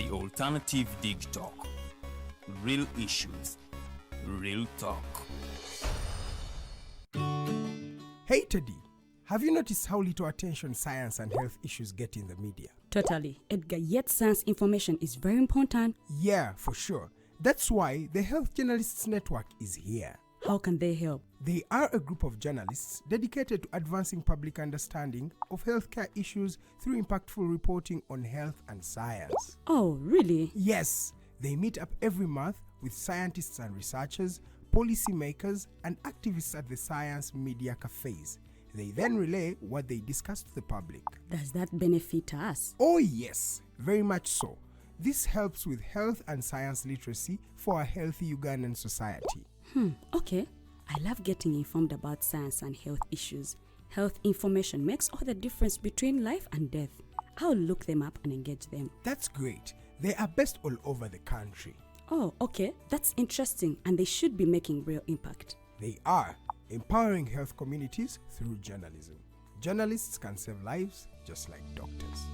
The Alternative Dig Talk. Real issues, real talk. Hey Teddy, have you noticed how little attention science and health issues get in the media? Totally, Edgar, yet science information is very important. Yeah, for sure. That's why the Health Journalists Network is here. How can they help? They are a group of journalists dedicated to advancing public understanding of healthcare issues through impactful reporting on health and science. Oh, really? Yes, they meet up every month with scientists and researchers, policymakers, and activists at the science media cafes. They then relay what they discuss to the public. Does that benefit us? Oh yes, very much so. This helps with health and science literacy for a healthy Ugandan society. Okay. I love getting informed about science and health issues. Health information makes all the difference between life and death. I'll look them up and engage them. That's great. They are based all over the country. Oh, okay. That's interesting, and they should be making real impact. They are empowering health communities through journalism. Journalists can save lives just like doctors.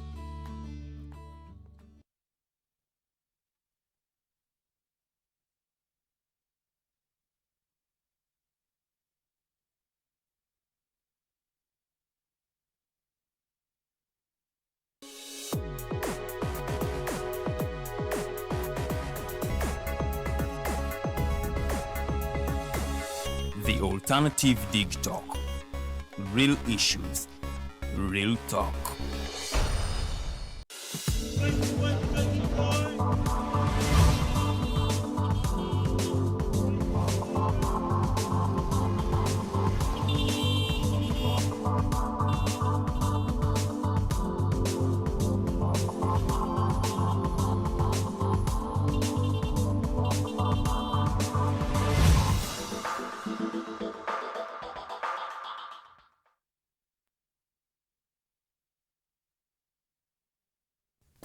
The Alternative Dig Talk. Real issues, real talk.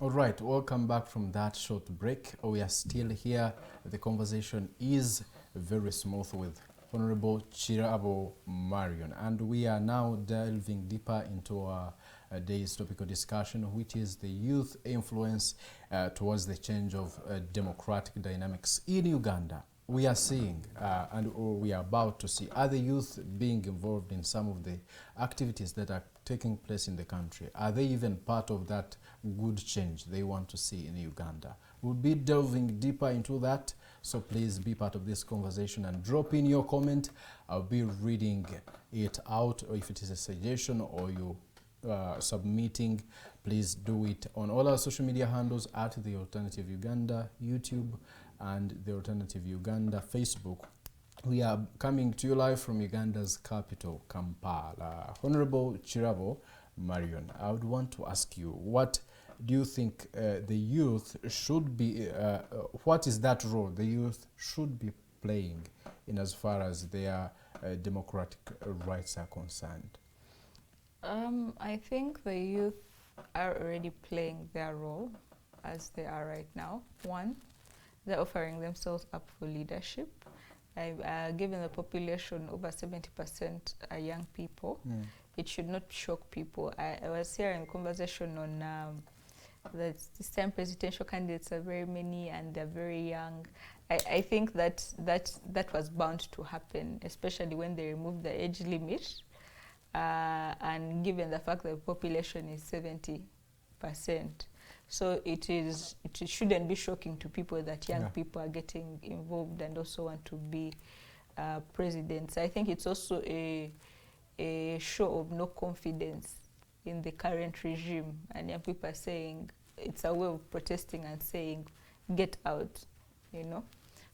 All right, welcome back from that short break. We are still here. The conversation is very smooth with Honorable Kirabo Marion, and we are now delving deeper into our day's topical discussion, which is the youth influence towards the change of democratic dynamics in Uganda. We are seeing and we are about to see other youth being involved in some of the activities that are taking place in the country. Are they even part of that good change they want to see in Uganda? We'll be delving deeper into that, so please be part of this conversation and drop in your comment. I'll be reading it out, or if it is a suggestion or you submitting, please do it on all our social media handles at The Alternative Uganda, YouTube, and The Alternative Uganda Facebook. We are coming to you live from Uganda's capital, Kampala. Honorable Kirabo Marion, I would want to ask you, what do you think the youth should be, what is that role the youth should be playing in as far as their democratic rights are concerned? I think the youth are already playing their role as they are right now. One, they're offering themselves up for leadership. Given the population, over 70% are young people. It should not shock people. I was hearing a conversation on that this time presidential candidates are very many and they're very young. I think that was bound to happen, especially when they removed the age limit. And given the fact that the population is 70%. So it shouldn't be shocking to people that young people are getting involved and also want to be presidents. I think it's also a show of no confidence in the current regime, and young people are saying it's a way of protesting and saying, get out, you know.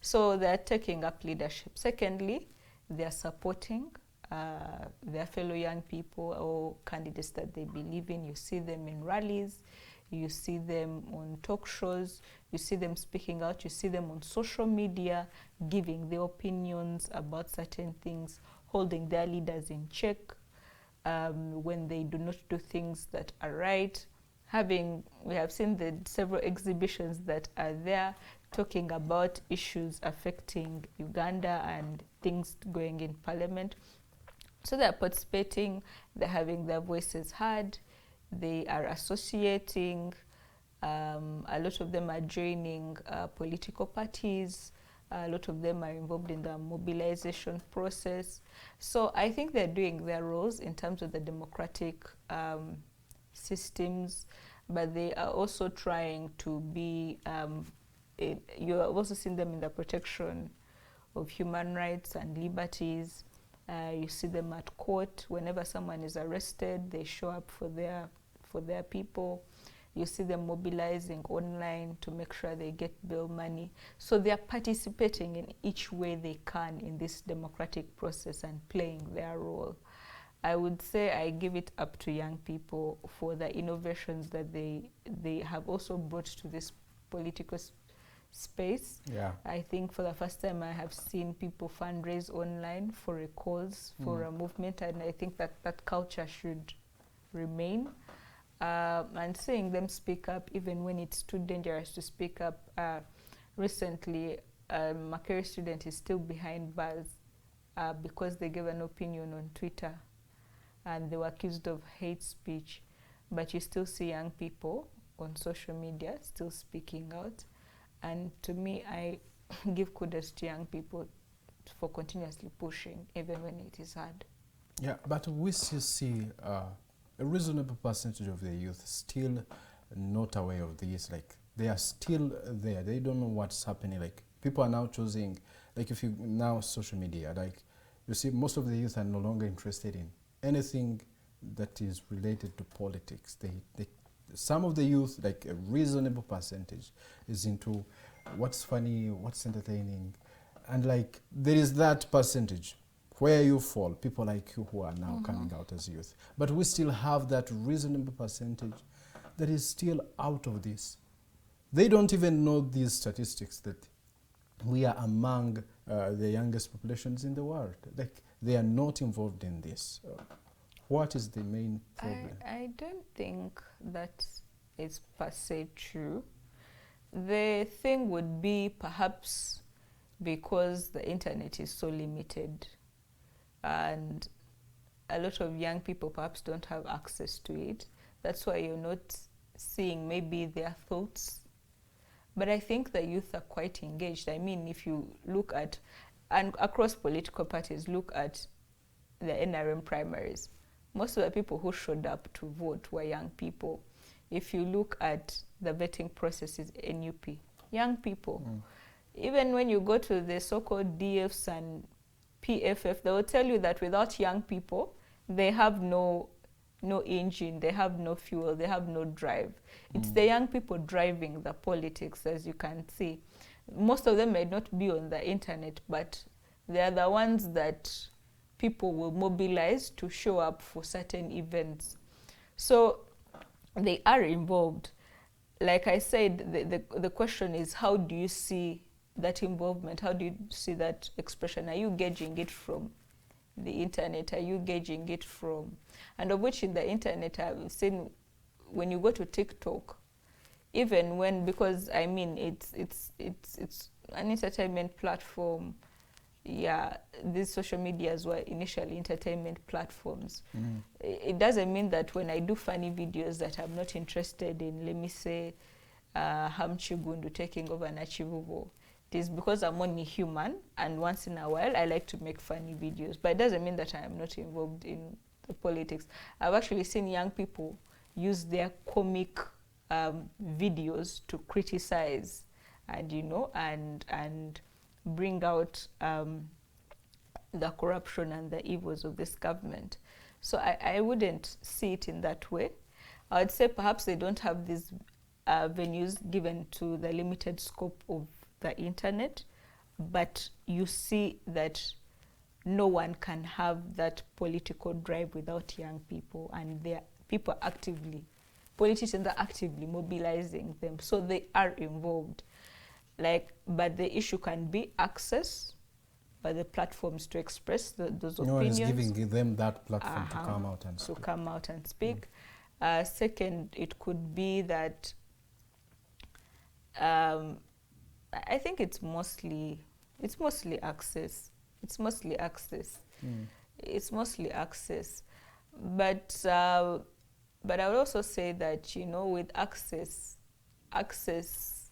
So they're taking up leadership. Secondly, they're supporting their fellow young people or candidates that they believe in. You see them in rallies, you see them on talk shows, you see them speaking out, you see them on social media, giving their opinions about certain things, holding their leaders in check when they do not do things that are right. We have seen the several exhibitions that are there talking about issues affecting Uganda and things going in Parliament. So they're participating, they're having their voices heard, they are associating A lot of them are joining political parties. A lot of them are involved in the mobilization process. So I think they're doing their roles in terms of the democratic systems, but they are also trying to be, you are also seeing them in the protection of human rights and liberties. You see them at court. Whenever someone is arrested, they show up for their people. You see them mobilizing online to make sure they get bail money. So they are participating in each way they can in this democratic process and playing their role. I would say I give it up to young people for the innovations that they have also brought to this political space. Yeah. I think for the first time I have seen people fundraise online for a cause, for a movement, and I think that that culture should remain. And seeing them speak up even when it's too dangerous to speak up. Recently, a Makerere student is still behind bars because they gave an opinion on Twitter and they were accused of hate speech. But you still see young people on social media still speaking out. And to me, I give kudos to young people for continuously pushing even when it is hard. Yeah, but we still see a reasonable percentage of the youth still not aware of this. Like, they are still there. They don't know what's happening. Like, people are now choosing, like, if you now social media, like, you see most of the youth are no longer interested in anything that is related to politics. Some of the youth, like a reasonable percentage, is into what's funny, what's entertaining. And like, there is that percentage where you fall, people like you who are now coming out as youth. But we still have that reasonable percentage that is still out of this. They don't even know these statistics that we are among the youngest populations in the world. Like, they are not involved in this. What is the main problem? I don't think that is per se true. The thing would be perhaps because the internet is so limited and a lot of young people perhaps don't have access to it. That's why you're not seeing maybe their thoughts. But I think the youth are quite engaged. I mean, if you look at, and across political parties, look at the NRM primaries, most of the people who showed up to vote were young people. If you look at the vetting processes in NUP, young people. Even when you go to the so-called DFs and PFF, they will tell you that without young people, they have no engine, they have no fuel, they have no drive. It's the young people driving the politics, as you can see. Most of them may not be on the internet, but they are the ones that people will mobilize to show up for certain events. So they are involved. Like I said, the question is, how do you see that involvement? How do you see that expression? Are you gauging it from the internet? Are you gauging it from, and of which in the internet I've seen when you go to TikTok, even when, because I mean it's an entertainment platform. Yeah, these social medias were initially entertainment platforms. It doesn't mean that when I do funny videos that I'm not interested in, let me say, Hamchigundu taking over Nachivuvo. It is because I'm only human, and once in a while I like to make funny videos. But it doesn't mean that I am not involved in the politics. I've actually seen young people use their comic videos to criticize and, you know, and bring out the corruption and the evils of this government. So I wouldn't see it in that way. I would say perhaps they don't have these venues given to the limited scope of the internet, but you see that no one can have that political drive without young people, and people actively, politicians are actively mobilizing them, so they are involved. Like, but the issue can be access by the platforms to express those opinions. No one is giving them that platform to come out and speak. speak. Second, it could be that I think it's mostly access. It's mostly access. It's mostly access. But I would also say that, you know, with access, access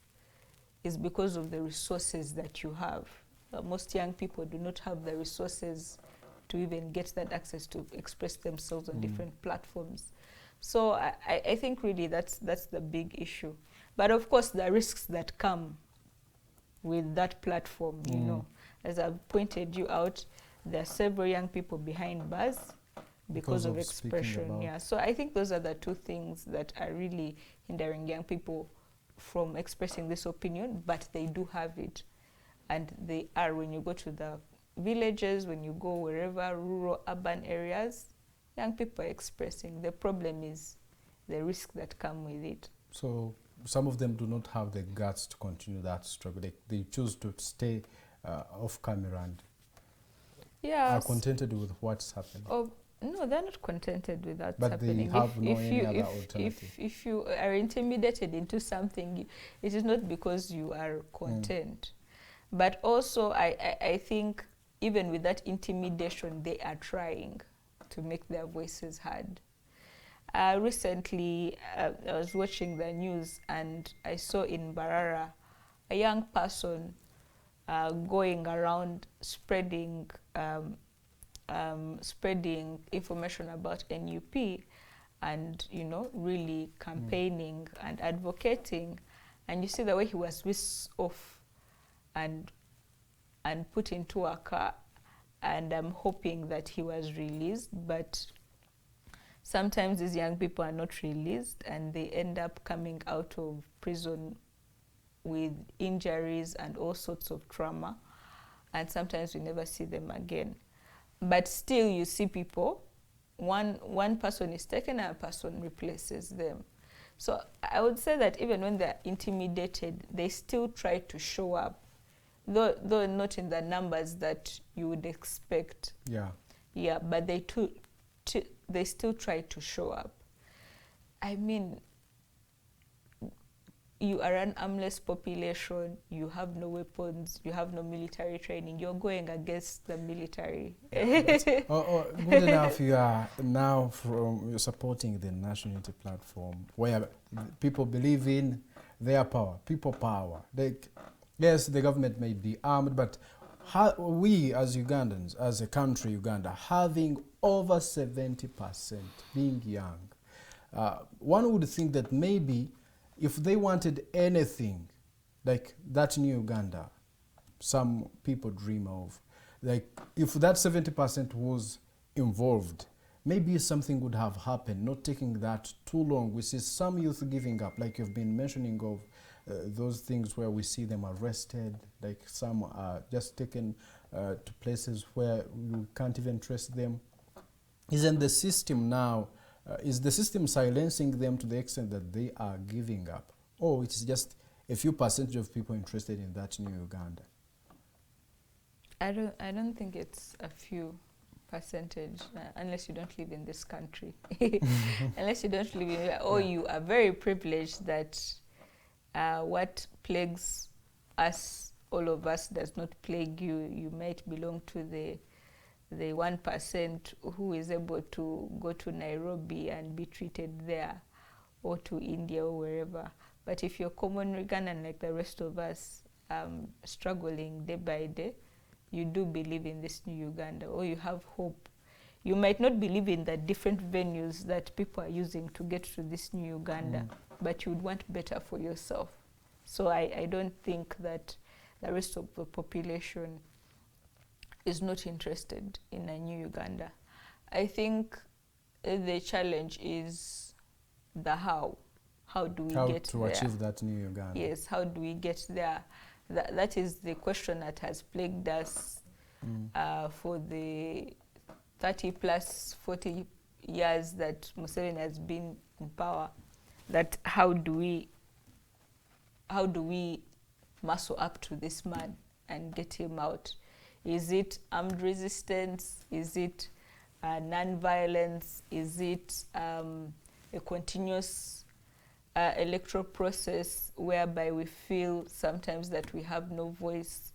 is because of the resources that you have. Most young people do not have the resources to even get that access to express themselves on different platforms. So I think really that's the big issue. But of course, the risks that come with that platform, you know, as I've pointed you out, there are several young people behind bars because of expression. Yeah, so I think those are the two things that are really hindering young people from expressing this opinion, but they do have it. And they are, when you go to the villages, when you go wherever, rural, urban areas, young people are expressing. The problem is the risk that come with it. So some of them do not have the guts to continue that struggle. They choose to stay off camera and are contented with what's happening. Oh, no, they're not contented with what's but happening. They have any other alternative. If you are intimidated into something, it is not because you are content. But also, I think even with that intimidation, they are trying to make their voices heard. Recently, I was watching the news and I saw in Barara a young person going around spreading information about NUP and, you know, really campaigning and advocating. And you see the way he was whisked off and put into a car, and I'm hoping that he was released. But sometimes these young people are not released and they end up coming out of prison with injuries and all sorts of trauma, and sometimes we never see them again. But still you see people, one person is taken and a person replaces them. So I would say that even when they're intimidated, they still try to show up, though not in the numbers that you would expect. Yeah, but they still try to show up. I mean, you are an armless population, you have no weapons, you have no military training, you're going against the military. Good enough, you are now you're supporting the National Unity Platform, where people believe in their power, people power. Yes, the government may be armed, but we as Ugandans, as a country, Uganda, having over 70% being young, one would think that maybe if they wanted anything like that new Uganda some people dream of, like if that 70% was involved, maybe something would have happened, not taking that too long. We see some youth giving up, like you've been mentioning of those things where we see them arrested, like some are just taken to places where you can't even trace them. Isn't the system now, is the system silencing them to the extent that they are giving up? Or it's just a few percentage of people interested in that new Uganda? I don't think it's a few percentage, unless you don't live in this country. Unless you don't live in, or you are very privileged that what plagues us, all of us, does not plague you. You might belong to the 1% who is able to go to Nairobi and be treated there, or to India or wherever. But if you're common Ugandan like the rest of us, struggling day by day, you do believe in this new Uganda, or you have hope. You might not believe in the different venues that people are using to get to this new Uganda, but you would want better for yourself. So I don't think that the rest of the population is not interested in a new Uganda. I think the challenge is the how. How do we get there? How to achieve that new Uganda? Yes, how do we get there? That is the question that has plagued us for the 30 plus 40 years that Museveni has been in power. That how do we muscle up to this man and get him out? Is it armed resistance? Is it non-violence? Is it a continuous electoral process whereby we feel sometimes that we have no voice?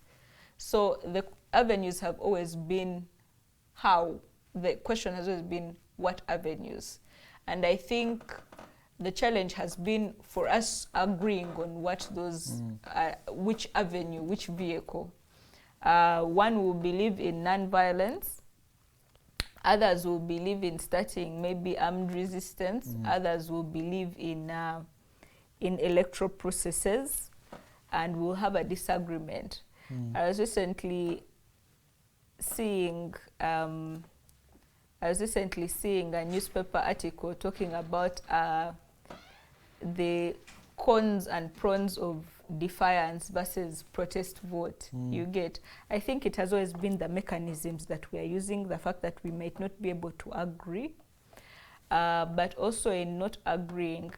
So the avenues have always been how. The question has always been what avenues. And I think the challenge has been for us agreeing on what those, which avenue, which vehicle. One will believe in non-violence. Others will believe in starting maybe armed resistance. Others will believe in electoral processes, and we'll have a disagreement. I was recently seeing a newspaper article talking about the cons and pros of defiance versus protest vote. You get, I think it has always been the mechanisms that we are using, the fact that we might not be able to agree, but also in not agreeing,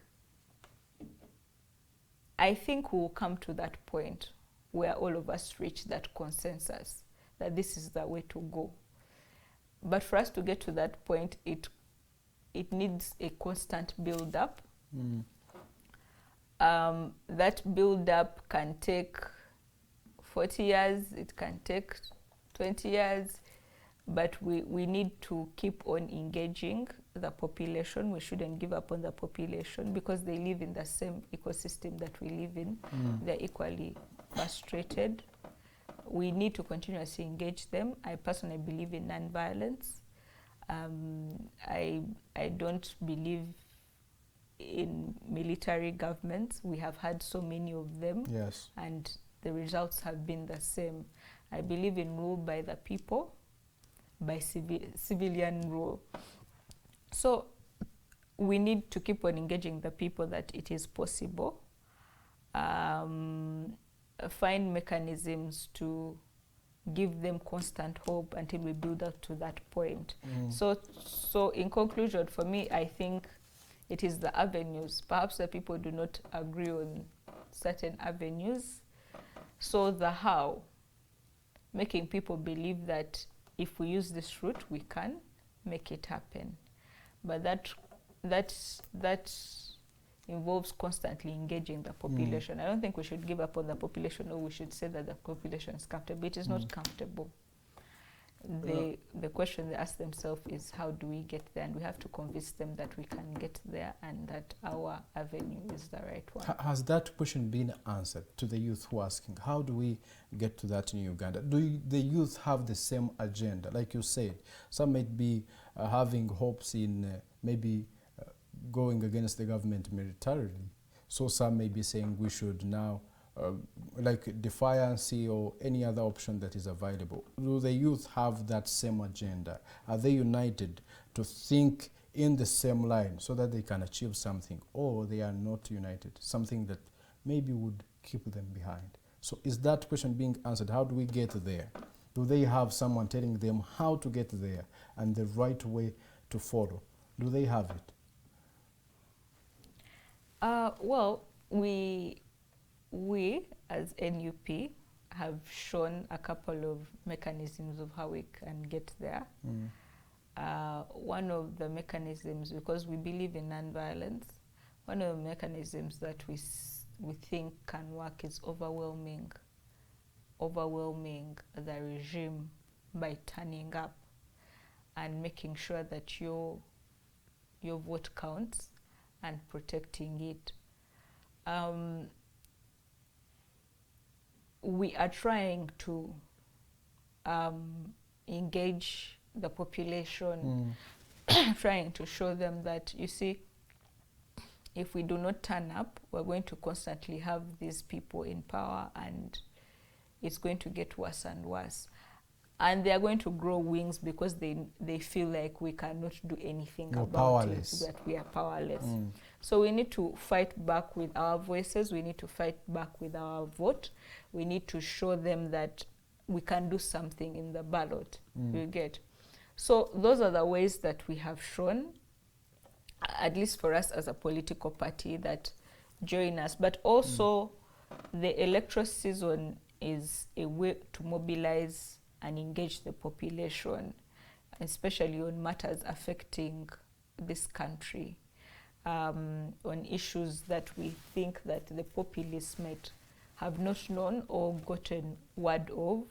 I think we'll come to that point where all of us reach that consensus that this is the way to go. But for us to get to that point, it needs a constant build-up. That build-up can take 40 years, it can take 20 years, but we need to keep on engaging the population. We shouldn't give up on the population because they live in the same ecosystem that we live in. They're equally frustrated. We need to continuously engage them. I personally believe in non-violence. I don't believe in military governments. We have had so many of them, Yes. and the results have been the same. I believe in rule by the people, by civilian rule. So we need to keep on engaging the people that it is possible. Find mechanisms to give them constant hope until we build up to that point. So in conclusion, for me, I think it is the avenues. Perhaps the people do not agree on certain avenues. So the how, making people believe that if we use this route, we can make it happen. But that involves constantly engaging the population. I don't think we should give up on the population, or we should say that the population is comfortable. It is not comfortable. The question they ask themselves is, how do we get there? And we have to convince them that we can get there and that our avenue is the right one. Has that question been answered to the youth who are asking, how do we get to that in Uganda? Do the youth have the same agenda? Like you said, some might be having hopes in maybe going against the government militarily. So some may be saying we should now like defiance or any other option that is available. Do the youth have that same agenda? Are they united to think in the same line so that they can achieve something, or they are not united, something that maybe would keep them behind? So is that question being answered? How do we get there? Do they have someone telling them how to get there and the right way to follow? Do they have it? Well, we as NUP have shown a couple of mechanisms of how we can get there. One of the mechanisms, because we believe in non-violence, one of the mechanisms that we think can work is overwhelming the regime by turning up and making sure that your vote counts and protecting it. We are trying to engage the population, trying to show them that, you see, if we do not turn up, we're going to constantly have these people in power, and it's going to get worse and worse. And they are going to grow wings because they feel like we cannot do anything about it, that we are powerless. So we need to fight back with our voices. We need to fight back with our vote. We need to show them that we can do something in the ballot. You get. So those are the ways that we have shown, at least for us as a political party, that join us. But also the electoral season is a way to mobilize and engage the population, especially on matters affecting this country, on issues that we think that the populace might have not known or gotten word of,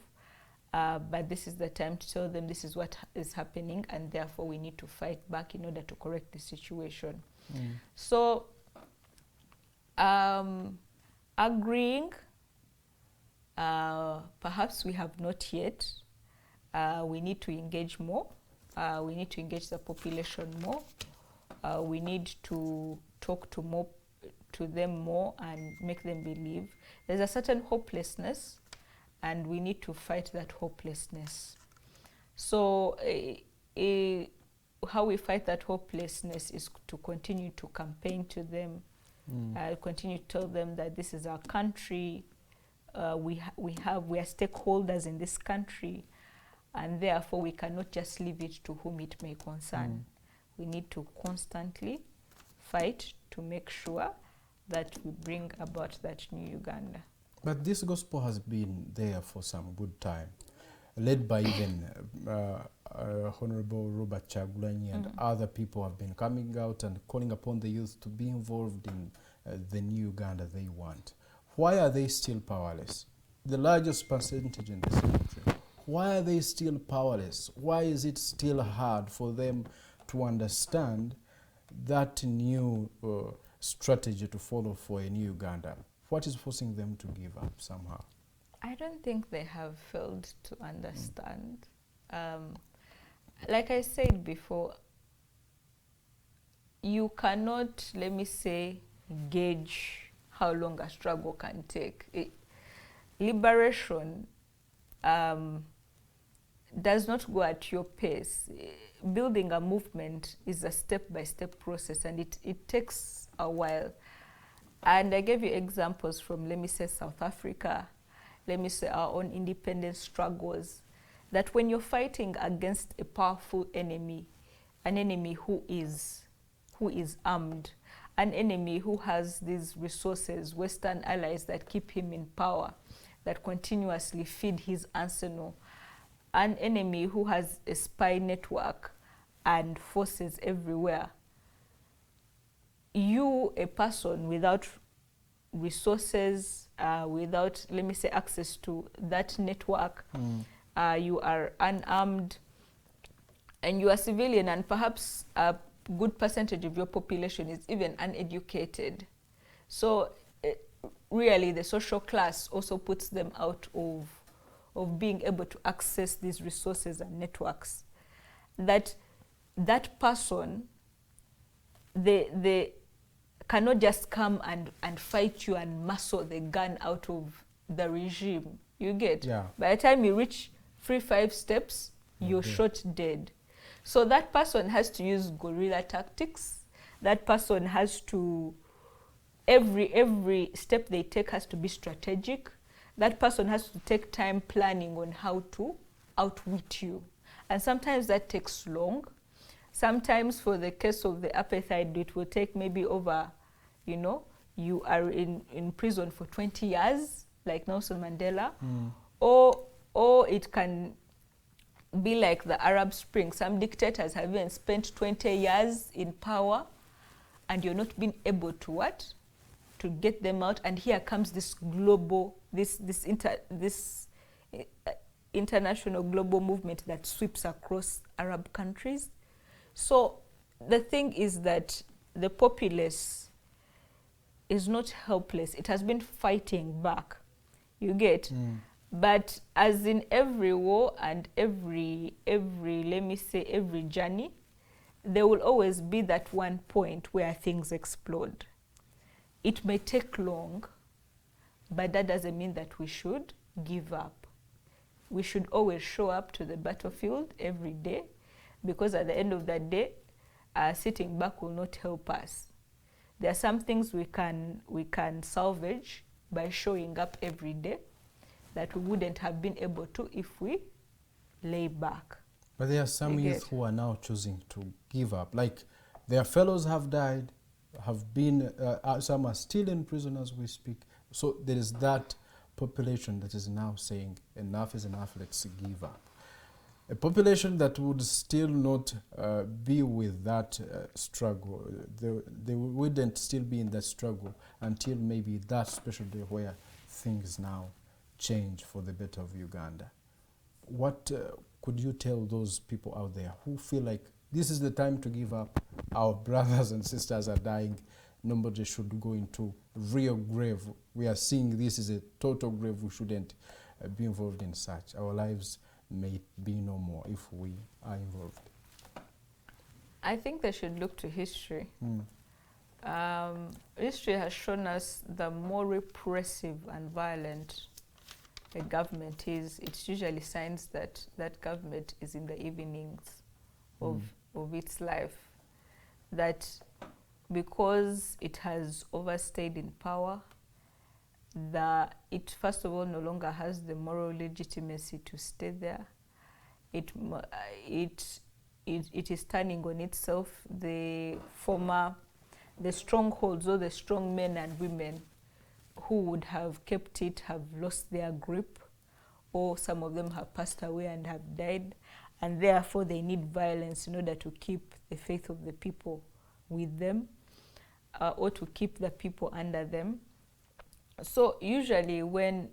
but this is the time to tell them this is what is happening, and therefore we need to fight back in order to correct the situation. So Agreeing, perhaps we have not yet. We need to engage more. We need to engage the population more. We need to talk to them more and make them believe. There's a certain hopelessness, and we need to fight that hopelessness. So how we fight that hopelessness is to continue to campaign to them, continue to tell them that this is our country, we are stakeholders in this country, and therefore we cannot just leave it to whom it may concern. We need to constantly fight to make sure that we bring about that new Uganda. But this gospel has been there for some good time, led by even Honorable Robert Chagulanyi and other people have been coming out and calling upon the youth to be involved in the new Uganda they want. Why are they still powerless? The largest percentage in this country. Why are they still powerless? Why is it still hard for them to understand that new strategy to follow for a new Uganda? What is forcing them to give up somehow? I don't think they have failed to understand. Like I said before, you cannot, let me say, gauge how long a struggle can take. Liberation does not go at your pace. Building a movement is a step-by-step process, and it takes a while. And I gave you examples from, let me say, South Africa, let me say our own independence struggles, that when you're fighting against a powerful enemy, an enemy who is armed, an enemy who has these resources, Western allies that keep him in power, that continuously feed his arsenal, an enemy who has a spy network and forces everywhere. You, a person without resources, without, let me say, access to that network, you are unarmed, and you are civilian, and perhaps a good percentage of your population is even uneducated. So really the social class also puts them out of being able to access these resources and networks. That person, they cannot just come and fight you and muscle the gun out of the regime. You get? Yeah. By the time you reach 3-5 steps, you're shot dead. So that person has to use guerrilla tactics. That person has to, every step they take has to be strategic. That person has to take time planning on how to outwit you. And sometimes that takes long. Sometimes for the case of the apartheid, it will take maybe over, you are in prison for 20 years, like Nelson Mandela. Or it can be like the Arab Spring. Some dictators have even spent 20 years in power, and you're not being able to what? To get them out. And here comes this global, this international global movement that sweeps across Arab countries. So the thing is that the populace is not helpless. It has been fighting back. You get? But as in every war and every let me say, every journey, there will always be that one point where things explode. It may take long, but that doesn't mean that we should give up. We should always show up to the battlefield every day, because at the end of that day, sitting back will not help us. There are some things we can salvage by showing up every day that we wouldn't have been able to if we lay back. But there are some youth who are now choosing to give up. Like their fellows have died, have been, some are still in prison as we speak. So there is that population that is now saying enough is enough, let's give up. A population that would still not be with that struggle, they wouldn't still be in that struggle until maybe that special day where things now change for the better of Uganda. What could you tell those people out there who feel like this is the time to give up? Our brothers and sisters are dying. nobody should go into real grave. We are seeing this is a total grave. We shouldn't be involved in such. Our lives may be no more if we are involved. I think they should look to history. History has shown us the more repressive and violent a government is, it's usually signs that that government is in the evenings of its life. That because it has overstayed in power, that it first of all no longer has the moral legitimacy to stay there. It is turning on itself. The strongholds or the strong men and women who would have kept it have lost their grip, or some of them have passed away and have died, and therefore they need violence in order to keep the faith of the people with them, or to keep the people under them. So usually when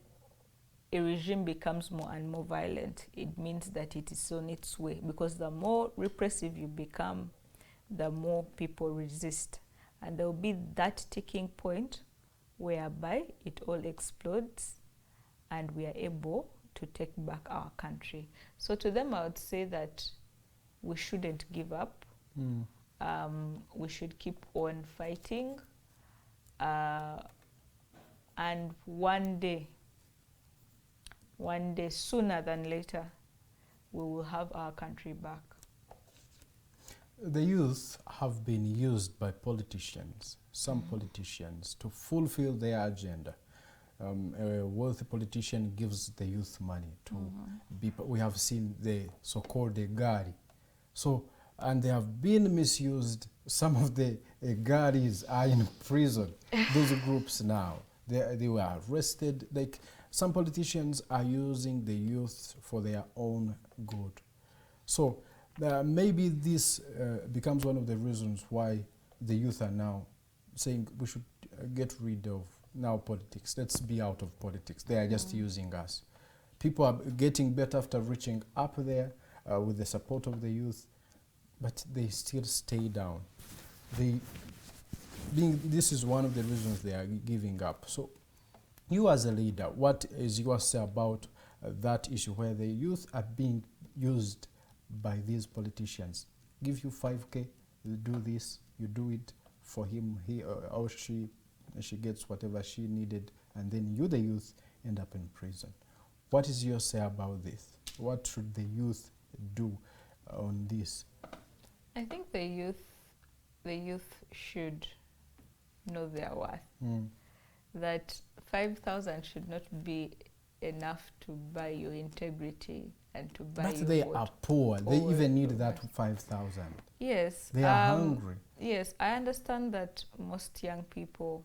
a regime becomes more and more violent, it means that it is on its way, because the more repressive you become, the more people resist. And there will be that ticking point whereby it all explodes and we are able to take back our country. So to them, I would say that we shouldn't give up. We should keep on fighting. And one day, sooner than later, we will have our country back. The youth have been used by politicians, some politicians, to fulfill their agenda. A wealthy politician gives the youth money to be. We have seen the so-called Gari. So, and they have been misused. Some of the Garis are in prison. Those groups now, they were arrested. Like, some politicians are using the youth for their own good. So maybe this becomes one of the reasons why the youth are now saying we should get rid of now politics. Let's be out of politics. They are just using us. People are getting better after reaching up there with the support of the youth, but they still stay down. This is one of the reasons they are giving up. So you as a leader, what is your say about that issue where the youth are being used by these politicians? Give you 5K, you do this, you do it for him, he or she gets whatever she needed, and then you, the youth, end up in prison. What is your say about this? What should the youth do on this? I think the youth should know their worth. That 5,000 should not be enough to buy your integrity and to buy but your they vote. are poor. They even need that 5,000. Yes. They are hungry. Yes, I understand that most young people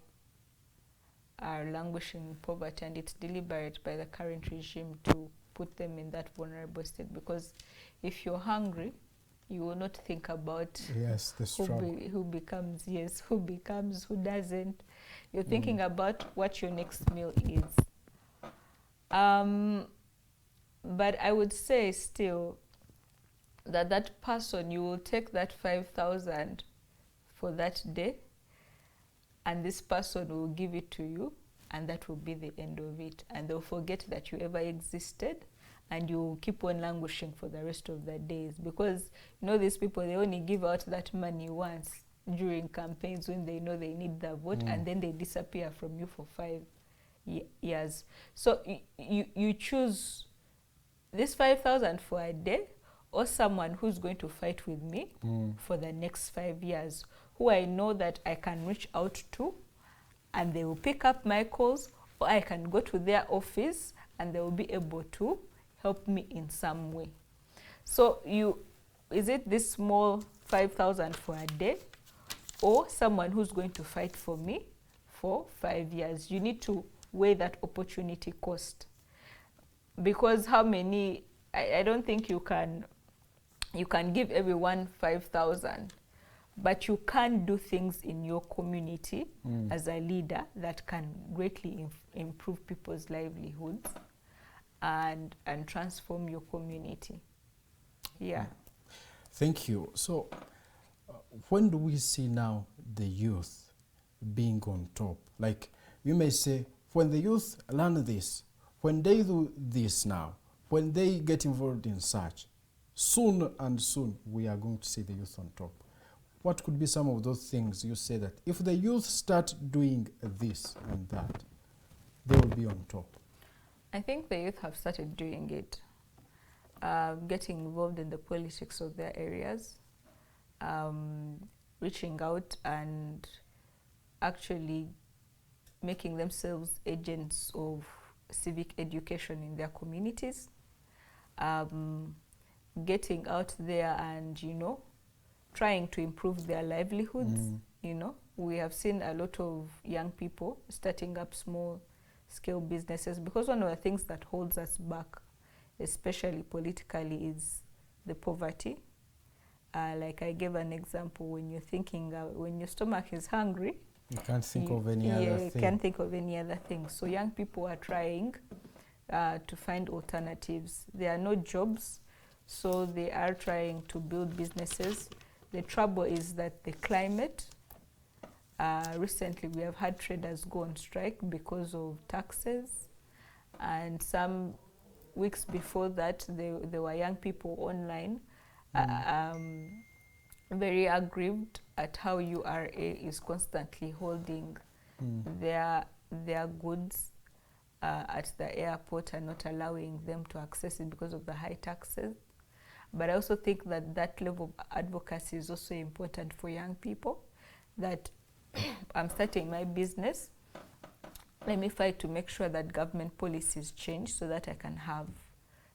are languishing in poverty, and it's deliberate by the current regime to put them in that vulnerable state, because if you're hungry, you will not think about the struggle. who becomes, who doesn't. You're thinking about what your next meal is. But I would say still that person, you will take that 5,000 for that day, and this person will give it to you, and that will be the end of it. And they'll forget that you ever existed, and you keep on languishing for the rest of the days. Because, you know, these people, they only give out that money once during campaigns when they know they need the vote, and then they disappear from you for 5 years. So you choose this 5,000 for a day, or someone who's going to fight with me for the next 5 years, who I know that I can reach out to, and they will pick up my calls, or I can go to their office and they will be able to help me in some way. So is it this small 5,000 for a day, or someone who's going to fight for me for 5 years? You need to weigh that opportunity cost, because how many, I don't think you can give everyone 5,000, but you can do things in your community as a leader that can greatly improve people's livelihoods and transform your community. Yeah. Thank you. So when do we see now the youth being on top? Like, you may say, when the youth learn this, when they do this now, when they get involved in such, soon and soon we are going to see the youth on top. What could be some of those things you say that if the youth start doing this and that, they will be on top? I think the youth have started doing it, getting involved in the politics of their areas, reaching out and actually making themselves agents of civic education in their communities, getting out there and, you know, trying to improve their livelihoods. You know, we have seen a lot of young people starting up small scale businesses, because one of the things that holds us back, especially politically, is the poverty. Like I gave an example, when you're thinking, when your stomach is hungry, you can't think of any other thing. You can't think of any other thing. So young people are trying to find alternatives. There are no jobs, so they are trying to build businesses. The trouble is that the climate, recently we have had traders go on strike because of taxes, and some weeks before that there were young people online very aggrieved at how URA is constantly holding their goods at the airport and not allowing them to access it because of the high taxes. But I also think that that level of advocacy is also important for young people, that I'm starting my business, let me fight to make sure that government policies change so that I can have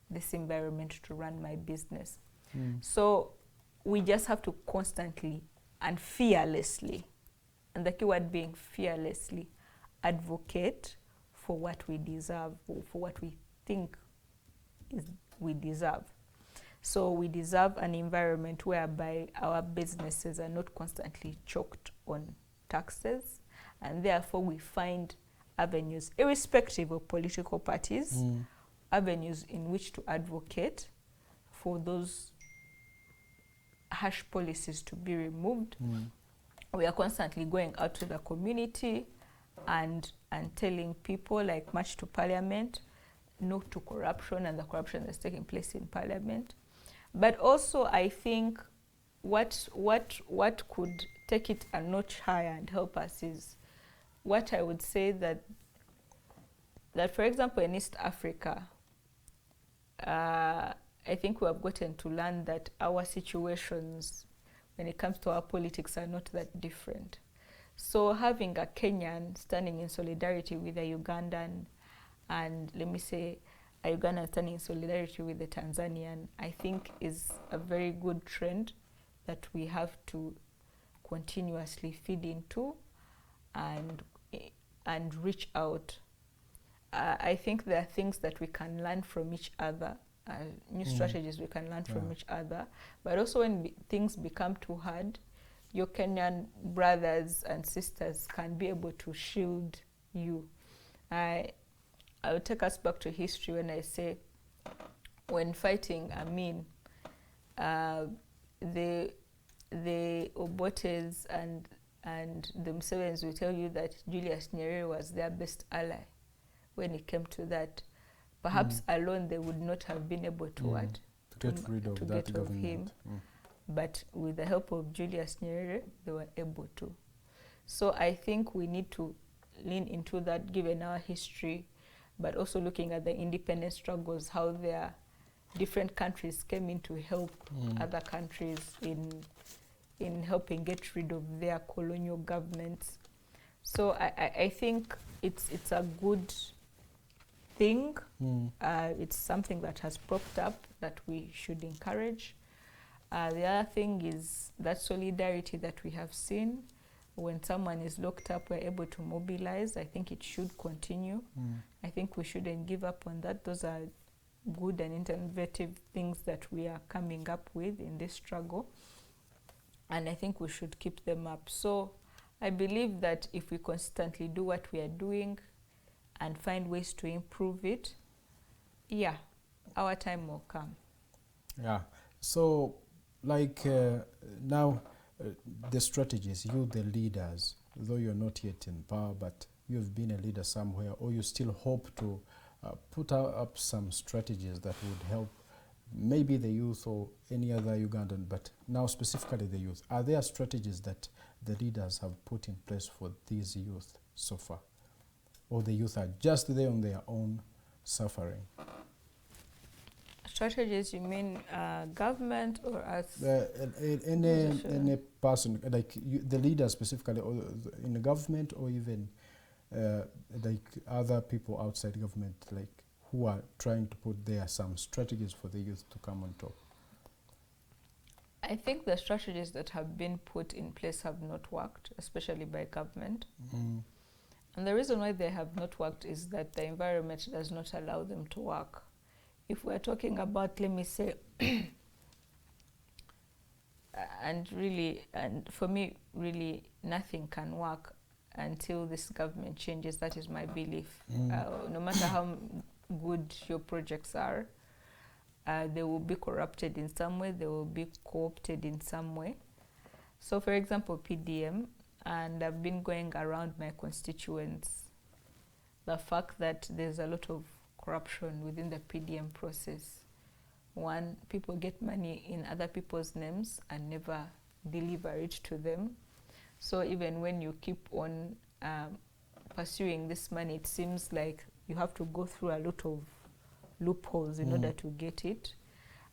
this environment to run my business. So we just have to constantly and fearlessly, and the keyword being fearlessly, advocate for what we deserve, or for what we think we deserve. So we deserve an environment whereby our businesses are not constantly choked on taxes, and therefore we find avenues, irrespective of political parties, avenues in which to advocate for those harsh policies to be removed. We are constantly going out to the community and telling people, like March to Parliament, no to corruption and the corruption that's taking place in Parliament. But also I think what could take it a notch higher and help us is what I would say that for example in East Africa, I think we have gotten to learn that our situations when it comes to our politics are not that different. So having a Kenyan standing in solidarity with a Ugandan, and let me say a Ugandan standing in solidarity with the Tanzanian, I think is a very good trend that we have to continuously feed into and reach out. I think there are things that we can learn from each other, new strategies we can learn from each other, but also when things become too hard, your Kenyan brothers and sisters can be able to shield you. I will take us back to history when I say, when fighting Amin, the Obotes and the Musevenis will tell you that Julius Nyerere was their best ally when it came to that. Perhaps alone they would not have been able to get rid of that government. Him. But with the help of Julius Nyerere, they were able to. So I think we need to lean into that given our history, but also looking at the independence struggles, how their different countries came in to help other countries in helping get rid of their colonial governments. So I think it's a good thing. It's something that has popped up that we should encourage. The other thing is that solidarity that we have seen. When someone is locked up, we're able to mobilize. I think it should continue. I think we shouldn't give up on that. Those are good and innovative things that we are coming up with in this struggle. And I think we should keep them up. So I believe that if we constantly do what we are doing and find ways to improve it, yeah, our time will come. Yeah. So, like now, the strategies, you, the leaders, though you're not yet in power, but you've been a leader somewhere, or you still hope to put up some strategies that would help maybe the youth or any other Ugandan, but now specifically the youth? Are there strategies that the leaders have put in place for these youth so far? Or the youth are just there on their own suffering? Strategies, you mean government or as any person, like the leaders specifically, or in the government, or even like other people outside government, like who are trying to put there some strategies for the youth to come on top? I think the strategies that have been put in place have not worked, especially by government. And the reason why they have not worked is that the environment does not allow them to work. If we're talking about, let me say, and for me, really, nothing can work until this government changes. That is my belief. No matter how good your projects are, they will be corrupted in some way, they will be co-opted in some way. So, for example, PDM, and I've been going around my constituents, the fact that there's a lot of corruption within the PDM process. One, people get money in other people's names and never deliver it to them. So even when you keep on pursuing this money, it seems like you have to go through a lot of loopholes in order to get it.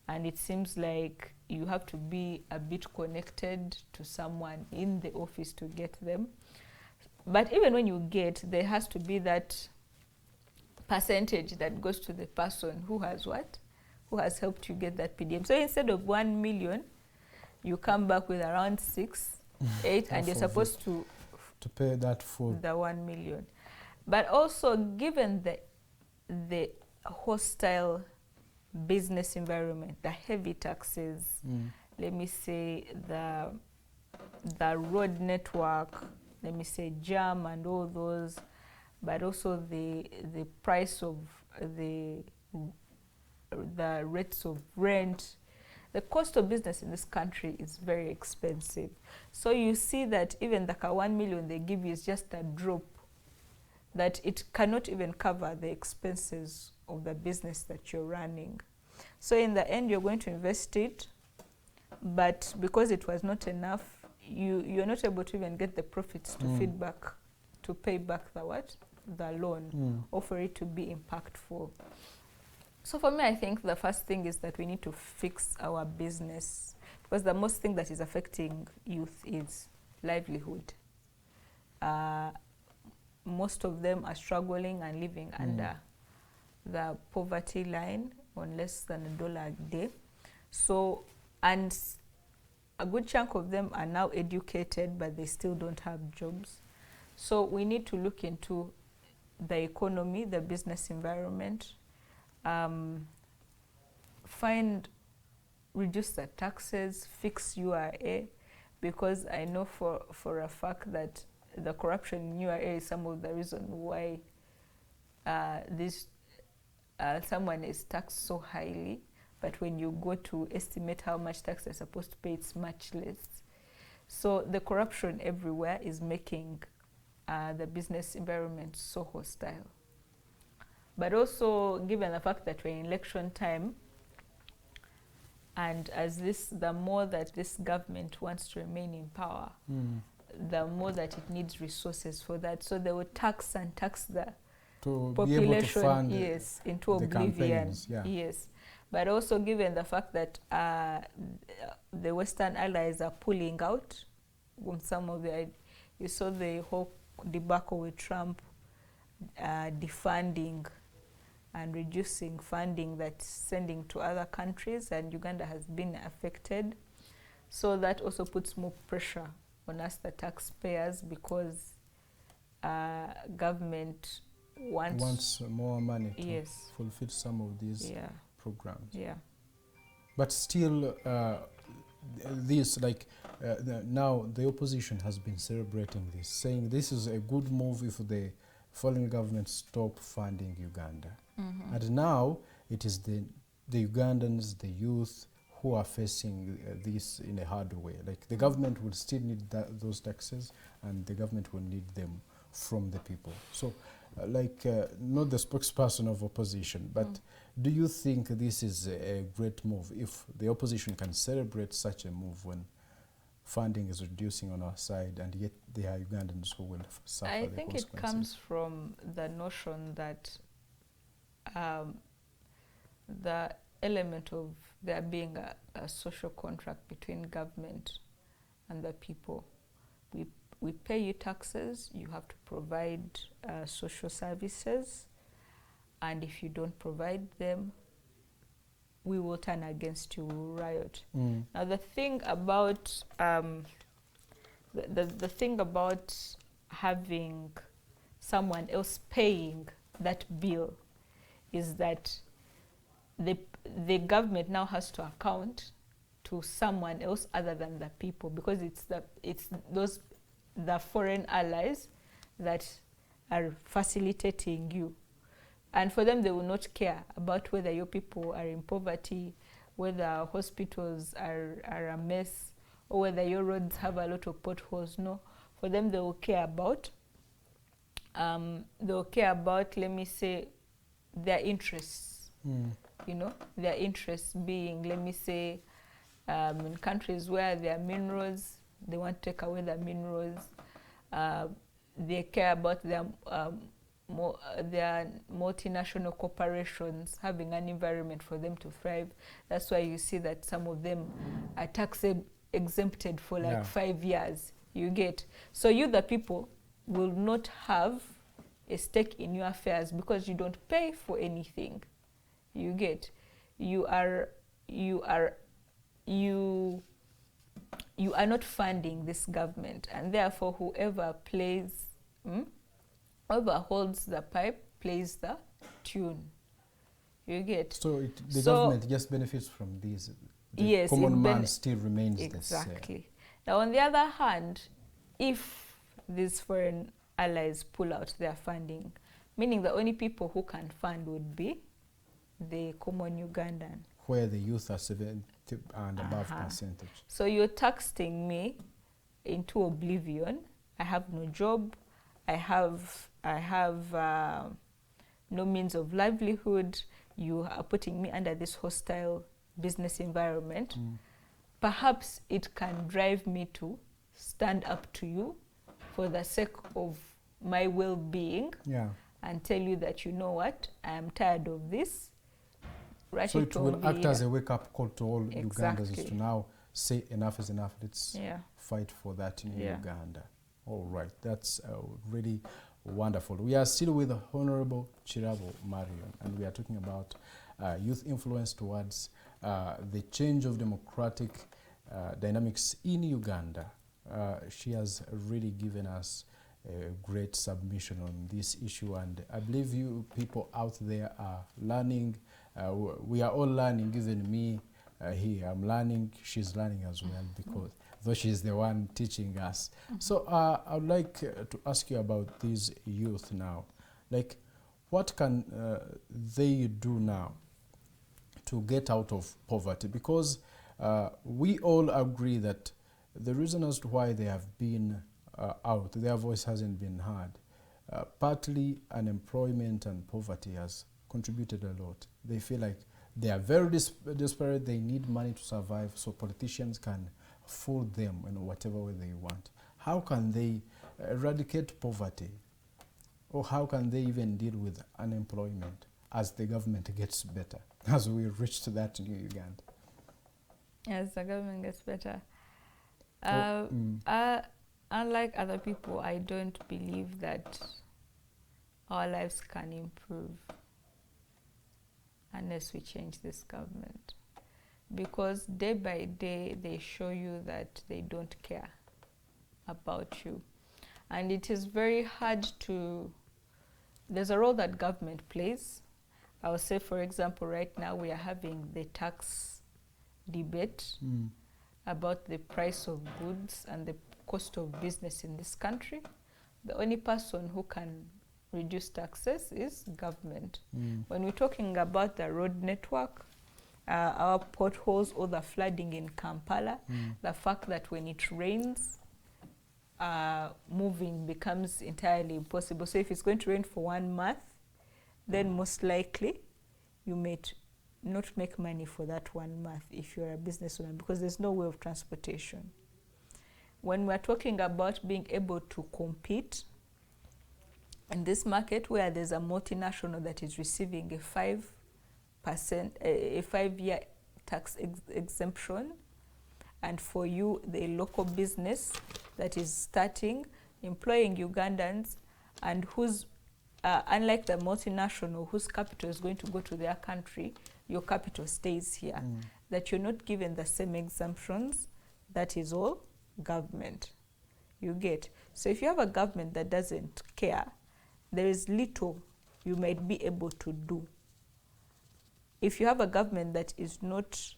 And it seems like you have to be a bit connected to someone in the office to get them. But even when you get, there has to be that percentage that goes to the person who has what? Who has helped you get that PDM. So instead of 1 million, you come back with around 6, 8, and you're supposed to pay that for the 1 million. But also, given the hostile business environment, the heavy taxes, let me say the road network, let me say jam and all those, but also the price of the rates of rent. The cost of business in this country is very expensive. So you see that even the 1 million they give you is just a drop, that it cannot even cover the expenses of the business that you're running. So in the end, you're going to invest it, but because it was not enough, you're not able to even get the profits to feed back, to pay back the loan, or for it to be impactful. So for me, I think the first thing is that we need to fix our business, because the most thing that is affecting youth is livelihood. Most of them are struggling and living under the poverty line on less than $1 a day. So, and a good chunk of them are now educated, but they still don't have jobs. So we need to look into the economy, the business environment, reduce the taxes, fix URA, because I know for a fact that the corruption in URA is some of the reason why someone is taxed so highly, but when you go to estimate how much tax they're supposed to pay, it's much less. So the corruption everywhere is making the business environment so hostile. But also, given the fact that we're in election time, and the more that this government wants to remain in power, the more that it needs resources for that. So they will tax the to population, be able to fund into oblivion. Yes. But also, given the fact that the Western allies are pulling out on some of you saw the whole debacle with Trump defunding and reducing funding that's sending to other countries, and Uganda has been affected. So that also puts more pressure on us, the taxpayers, because government wants more money to fulfill some of these programs. Yeah. But still, now the opposition has been celebrating this, saying this is a good move if the foreign government stop funding Uganda. And now it is the Ugandans, the youth, who are facing this in a hard way. Like the government will still need those taxes, and the government will need them from the people. So, not the spokesperson of opposition, but do you think this is a great move if the opposition can celebrate such a move when funding is reducing on our side, and yet there are Ugandans who will suffer the consequences? I think it comes from the notion that the element of there being a social contract between government and the people. We pay you taxes, you have to provide social services, and if you don't provide them, we will turn against you, we will riot. Now the thing about the thing about having someone else paying that bill is that the government now has to account to someone else other than the people, because it's the foreign allies that are facilitating you. And for them, they will not care about whether your people are in poverty, whether hospitals are a mess, or whether your roads have a lot of potholes. No, for them, they will care about, let me say, their interests. You know, their interests being, let me say, in countries where there are minerals, they want to take away the minerals. They care about their multinational corporations having an environment for them to thrive. That's why you see that some of them are tax exempted for like 5 years. You get. So you, the people, will not have a stake in your affairs because you don't pay for anything. You get. You are not funding this government, and therefore whoever holds the pipe plays the tune. You get. So the government just benefits from these. The common man still remains exactly. Now, on the other hand, if these foreign allies pull out their funding, meaning the only people who can fund would be the common Ugandan, where the youth are 70 and above percentage. So you're taxing me into oblivion. I have no job. I have no means of livelihood. You are putting me under this hostile business environment. Perhaps it can drive me to stand up to you for the sake of my well-being, and tell you that, you know what, I am tired of this. So it will act as a wake-up call to all Ugandans to now say enough is enough. Let's fight for that in Uganda. All right, that's really wonderful. We are still with Honorable Kirabo Marion, and we are talking about youth influence towards the change of democratic dynamics in Uganda. She has really given us a great submission on this issue, and I believe you people out there are learning. We are all learning, even me here. I'm learning, she's learning as well, because though she's the one teaching us. So I would like to ask you about these youth now. Like, what can they do now to get out of poverty? Because we all agree that the reason as to why they have been out, their voice hasn't been heard. Partly unemployment and poverty has contributed a lot. They feel like they are very desperate, they need money to survive, so politicians can fool them in whatever way they want. How can they eradicate poverty? Or how can they even deal with unemployment as the government gets better, as we reach to that in Uganda? As the government gets better. Unlike other people, I don't believe that our lives can improve unless we change this government. Because day by day, they show you that they don't care about you. And it is very hard to... There's a role that government plays. I would say, for example, right now we are having the tax debate about the price of goods and the cost of business in this country. The only person who can reduce taxes is government. When we're talking about the road network, our potholes or the flooding in Kampala, the fact that when it rains, moving becomes entirely impossible. So if it's going to rain for 1 month, then most likely you may not make money for that 1 month if you're a businesswoman, because there's no way of transportation. When we're talking about being able to compete in this market where there's a multinational that is receiving a 5%, a 5-year tax exemption, and for you, the local business that is starting, employing Ugandans, and who's, unlike the multinational whose capital is going to go to their country, your capital stays here, that you're not given the same exemptions, that is all government. You get. So if you have a government that doesn't care, there is little you might be able to do. If you have a government that is not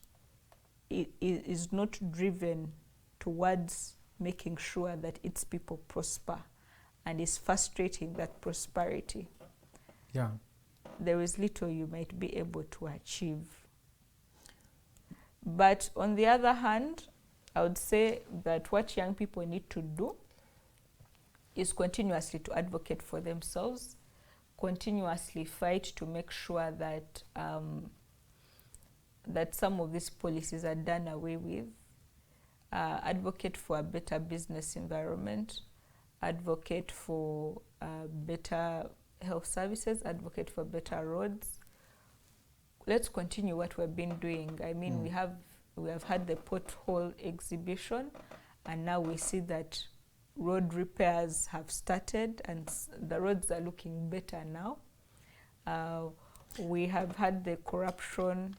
driven towards making sure that its people prosper and is frustrating that prosperity, there is little you might be able to achieve. But on the other hand, I would say that what young people need to do is continuously to advocate for themselves, continuously fight to make sure that that some of these policies are done away with, advocate for a better business environment, advocate for better health services, advocate for better roads. Let's continue what we've been doing. I mean, we have had the pothole exhibition, and now we see that road repairs have started and the roads are looking better now. We have had the corruption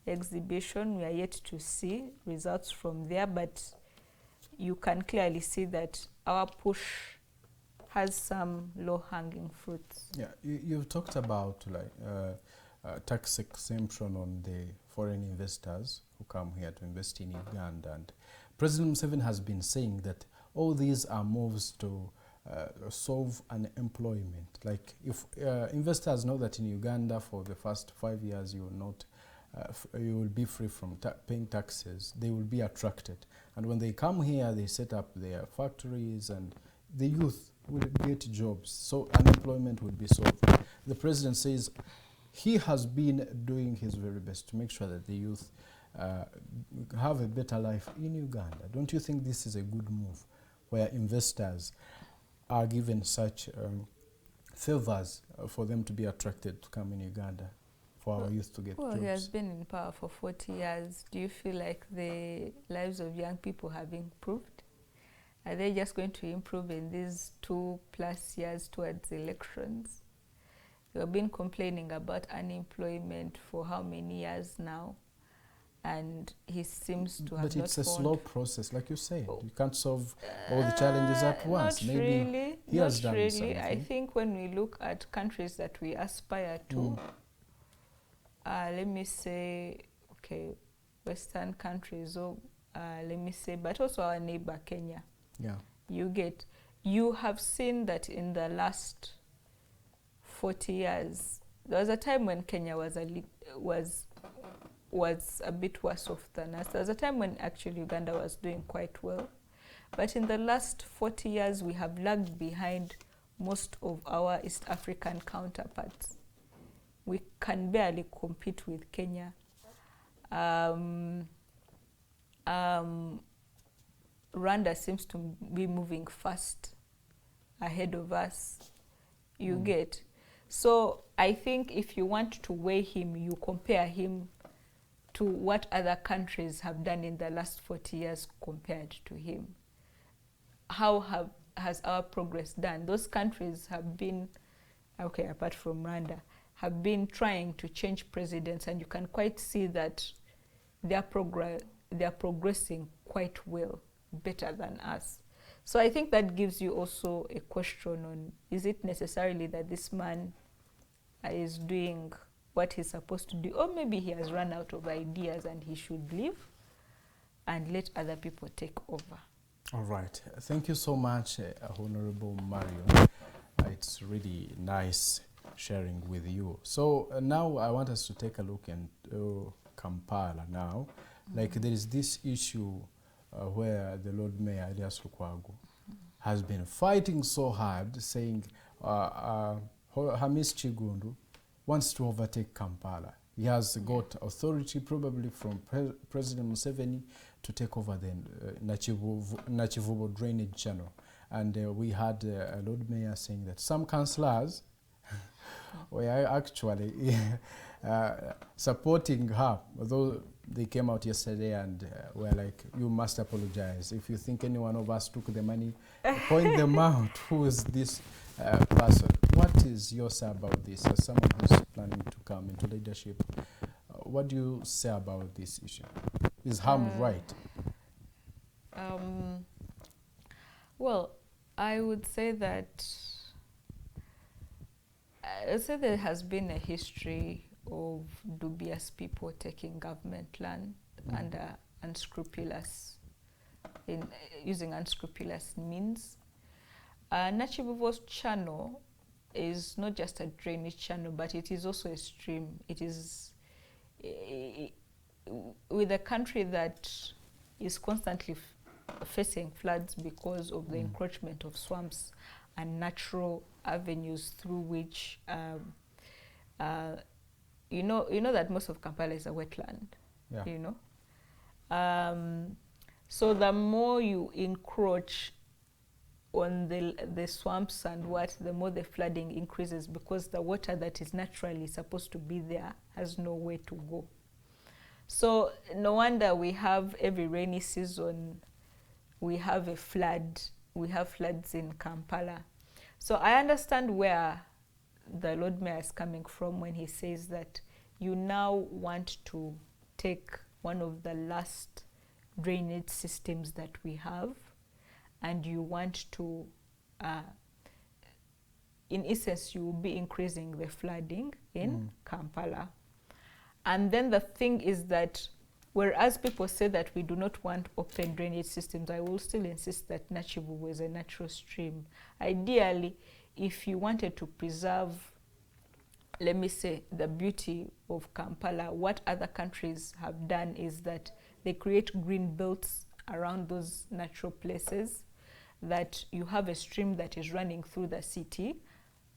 exhibition. We are yet to see results from there, but you can clearly see that our push has some low-hanging fruits. Yeah, you've talked about like tax exemption on the foreign investors who come here to invest in Uganda, and President Museveni has been saying that all these are moves to solve unemployment. Like if investors know that in Uganda for the first 5 years you will not, you will be free from paying taxes, they will be attracted. And when they come here, they set up their factories and the youth will get jobs. So unemployment will be solved. The president says he has been doing his very best to make sure that the youth have a better life in Uganda. Don't you think this is a good move, where investors are given such favors for them to be attracted to come in Uganda, for our youth to get jobs? Well, he has been in power for 40 years. Do you feel like the lives of young people have improved? Are they just going to improve in these 2+ years towards elections? We have been complaining about unemployment for how many years now? And he seems to have But it's not a found slow process, like you said. You can't solve all the challenges at once. Not Maybe really. he has done really. something. I think when we look at countries that we aspire to, let me say, okay, Western countries, or let me say, but also our neighbor Kenya. Yeah. You have seen that in the last 40 years, there was a time when Kenya was a bit worse off than us. There was a time when actually Uganda was doing quite well. But in the last 40 years, we have lagged behind most of our East African counterparts. We can barely compete with Kenya. Rwanda seems to be moving fast ahead of us. You get. So I think if you want to weigh him, you compare him to what other countries have done in the last 40 years compared to him. How has our progress done? Those countries have been, okay, apart from Rwanda, have been trying to change presidents, and you can quite see that they are progressing quite well, better than us. So I think that gives you also a question on, is it necessarily that this man is doing what he's supposed to do, or maybe he has run out of ideas and he should leave and let other people take over. All right. Thank you so much, Honorable Marion. It's really nice sharing with you. So now I want us to take a look and Kampala now. Like there is this issue where the Lord Mayor Elias Lukwago has been fighting so hard, saying Hamis Chigundu wants to overtake Kampala. He has got authority probably from President Museveni to take over the Nachivubo drainage channel. And we had Lord Mayor saying that some councillors were actually supporting her, although they came out yesterday and were like, you must apologize. If you think any one of us took the money, point them out. Who is this person? What is your say about this? As someone who's planning to come into leadership, what do you say about this issue? Is Ham right? Well, I would say that there has been a history of dubious people taking government land under unscrupulous, using unscrupulous means. Nachivubo's channel is not just a drainage channel, but it is also a stream. It is with a country that is constantly facing floods because of the encroachment of swamps and natural avenues through which you know that most of Kampala is a wetland. Yeah. You know, so the more you encroach on the swamps and the more the flooding increases, because the water that is naturally supposed to be there has nowhere to go. So no wonder we have every rainy season we have a flood. We have floods in Kampala. So I understand where the Lord Mayor is coming from when he says that you now want to take one of the last drainage systems that we have, and you want to, in essence, you will be increasing the flooding in Kampala. And then the thing is that whereas people say that we do not want open drainage systems, I will still insist that Nachivubo is a natural stream. Ideally, if you wanted to preserve, let me say, the beauty of Kampala, what other countries have done is that they create green belts around those natural places, that you have a stream that is running through the city.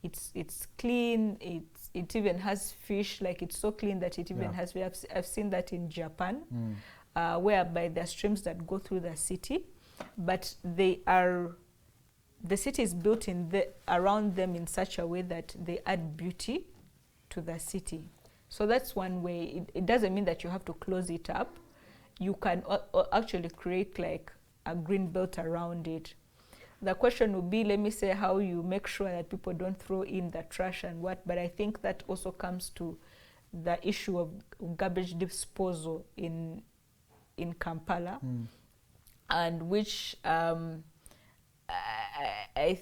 It's clean, it even has fish, like it's so clean that it even has, I've seen that in Japan, whereby there are streams that go through the city, but the city is built around them in such a way that they add beauty to the city. So that's one way. It doesn't mean that you have to close it up. You can actually create like a green belt around it. The question would be, let me say, how you make sure that people don't throw in the trash and what, but I think that also comes to the issue of garbage disposal in Kampala, and which I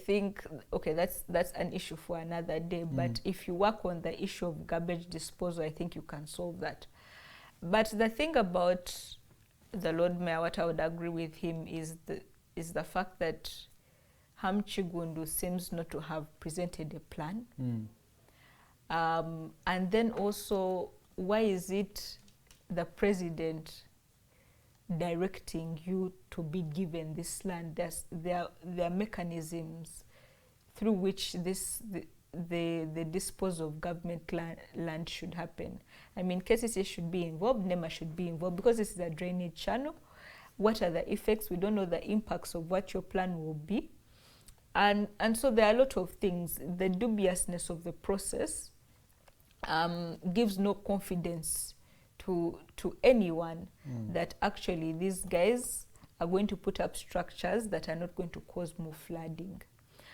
think, okay, that's an issue for another day, but if you work on the issue of garbage disposal, I think you can solve that. But the thing about the Lord Mayor, what I would agree with him is the fact that Ham Chigundu seems not to have presented a plan. And then also, why is it the president directing you to be given this land? There are mechanisms through which the disposal of government land should happen. I mean, KCC should be involved, NEMA should be involved, because this is a drainage channel. What are the effects? We don't know the impacts of what your plan will be. And so there are a lot of things. The dubiousness of the process gives no confidence to anyone that actually these guys are going to put up structures that are not going to cause more flooding.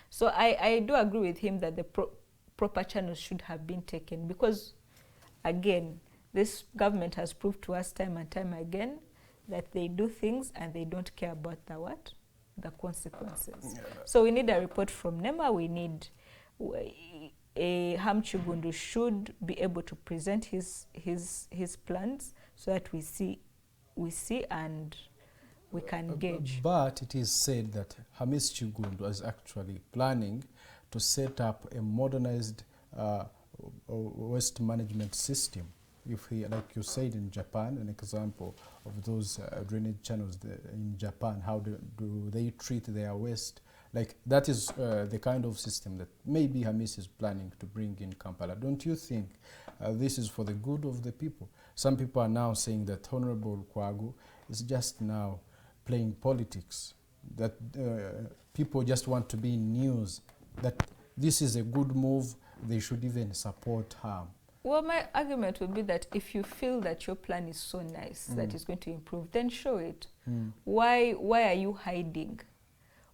So I do agree with him that the proper channels should have been taken, because, again, this government has proved to us time and time again that they do things and they don't care about the consequences. Yeah. So we need a report from NEMA. We need Ham Chigundu should be able to present his plans so that we see and we can gauge. But it is said that Hamis Chigundu is actually planning to set up a modernized waste management system if he, like you said in Japan, an example of those drainage channels in Japan, how do they treat their waste? Like that is the kind of system that maybe Hamis is planning to bring in Kampala. Don't you think this is for the good of the people? Some people are now saying that Honorable Kwagu is just now playing politics, that people just want to be in news, that this is a good move, they should even support her. Well, my argument would be that if you feel that your plan is so nice, that it's going to improve, then show it. Why are you hiding?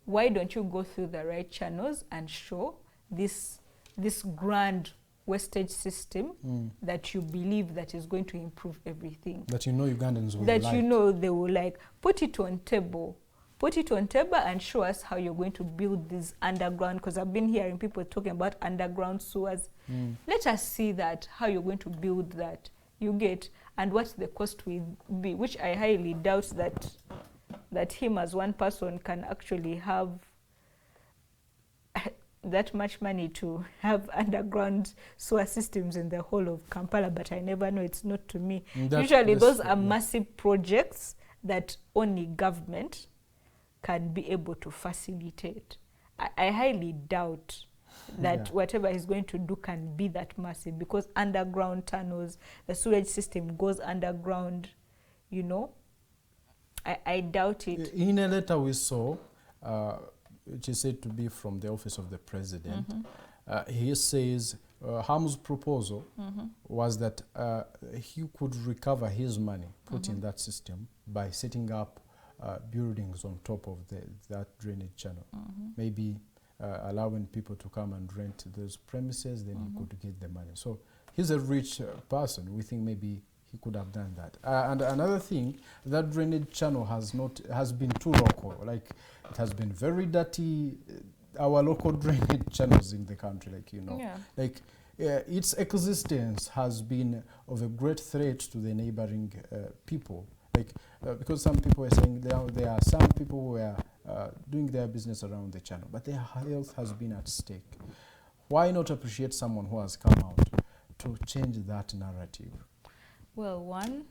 Why don't you go through the right channels and show this grand wastage system that you believe that is going to improve everything? That you know Ugandans will that like. You know they will like. Put it on table. Put it on table and show us how you're going to build this underground, because I've been hearing people talking about underground sewers. Let us see that, how you're going to build that, you get, and what the cost will be, which I highly doubt that him as one person can actually have that much money to have underground sewer systems in the whole of Kampala, but I never know, it's not to me. Usually those are massive projects that only government can be able to facilitate. I highly doubt that whatever he's going to do can be that massive, because underground tunnels, the sewage system goes underground, you know. I doubt it. In a letter we saw, which is said to be from the office of the president, he says Ham's proposal was that he could recover his money put in that system by setting up buildings on top of that drainage channel. Maybe allowing people to come and rent those premises, then he could get the money. So he's a rich person. We think maybe he could have done that. And another thing, that drainage channel has been too local. Like, it has been very dirty. Our local drainage channels in the country, like, you know, like its existence has been of a great threat to the neighboring people. Like, because some people are saying there are some people who are doing their business around the channel, but their health has been at stake. Why not appreciate someone who has come out to change that narrative? Well, one,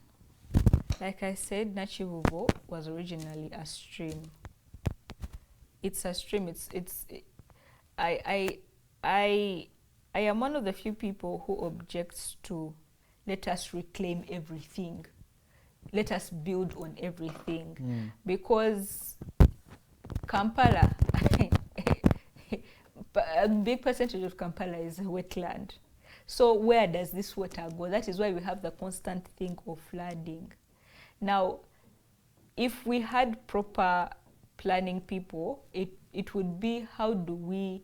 like I said, Nachivubo was originally a stream. It's a stream. I am one of the few people who objects to let us reclaim everything. Let us build on everything. Because Kampala, a big percentage of Kampala is wetland. So where does this water go? That is why we have the constant thing of flooding. Now, if we had proper planning people, it would be, how do we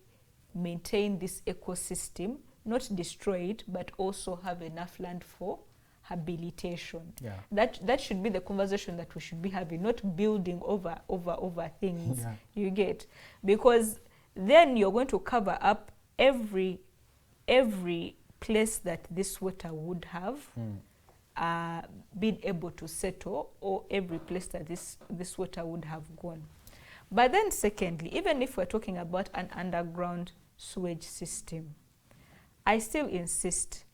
maintain this ecosystem, not destroy it, but also have enough land for habilitation. That should be the conversation that we should be having, not building over things. You get, because then you're going to cover up every place that this water would have been able to settle, or every place that this water would have gone. But then secondly, even if we're talking about an underground sewage system, I still insist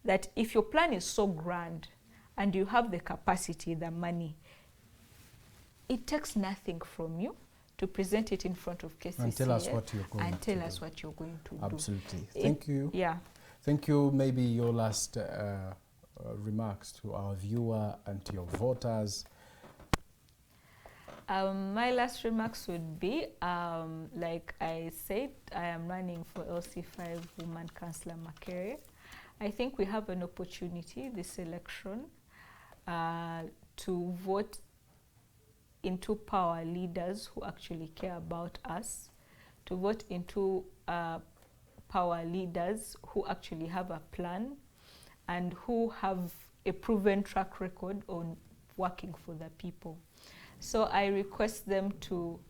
that if your plan is so grand and you have the capacity, the money, it takes nothing from you to present it in front of KCCA and tell us what you're going and tell us what you're going to do. Absolutely. Thank you. Yeah. Thank you. Maybe your last remarks to our viewer and to your voters. My last remarks would be, like I said, I am running for LC5 Woman Councillor Makerere. I think we have an opportunity this election to vote into power leaders who actually care about us, to vote into power leaders who actually have a plan and who have a proven track record on working for the people. So I request them to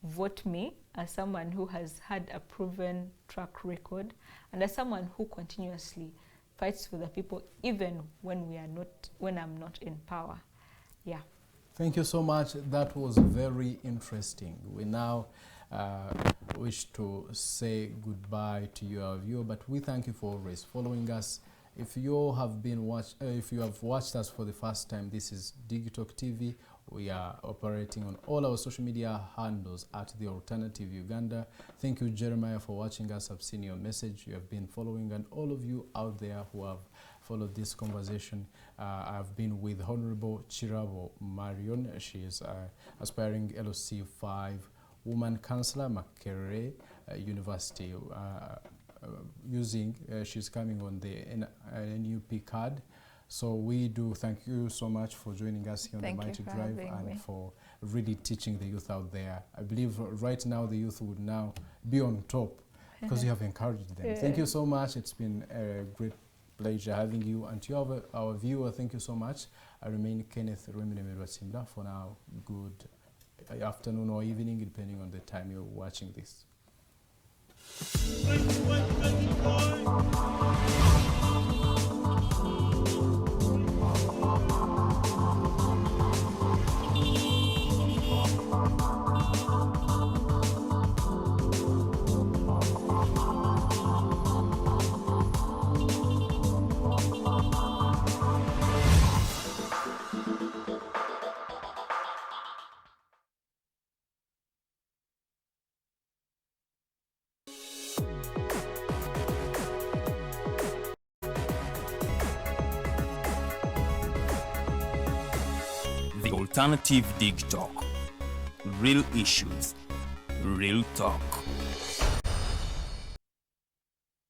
vote me as someone who has had a proven track record and as someone who continuously fights for the people, even when I'm not in power. Yeah. Thank you so much. That was very interesting. We now wish to say goodbye to your viewer, but we thank you for always following us If you have watched us for the first time, this is Digitalk TV. We are operating on all our social media handles at The Alternative Uganda. Thank you, Jeremiah, for watching us. I've seen your message. You have been following, and all of you out there who have followed this conversation. I've been with Honorable Kirabo Marion. She is aspiring LOC 5 woman councillor, Makerere University. She's coming on the NUP card. So we do thank you so much for joining us here on the Mighty Drive and for really teaching the youth out there. I believe right now the youth would now be on top because you have encouraged them. Thank you so much. It's been a great pleasure having you. And to our viewer, thank you so much. I remain Kenneth Rweminemerwasimba. For now, good afternoon or evening, depending on the time you're watching this. The Alternative Dig Talk. Real issues, real talk.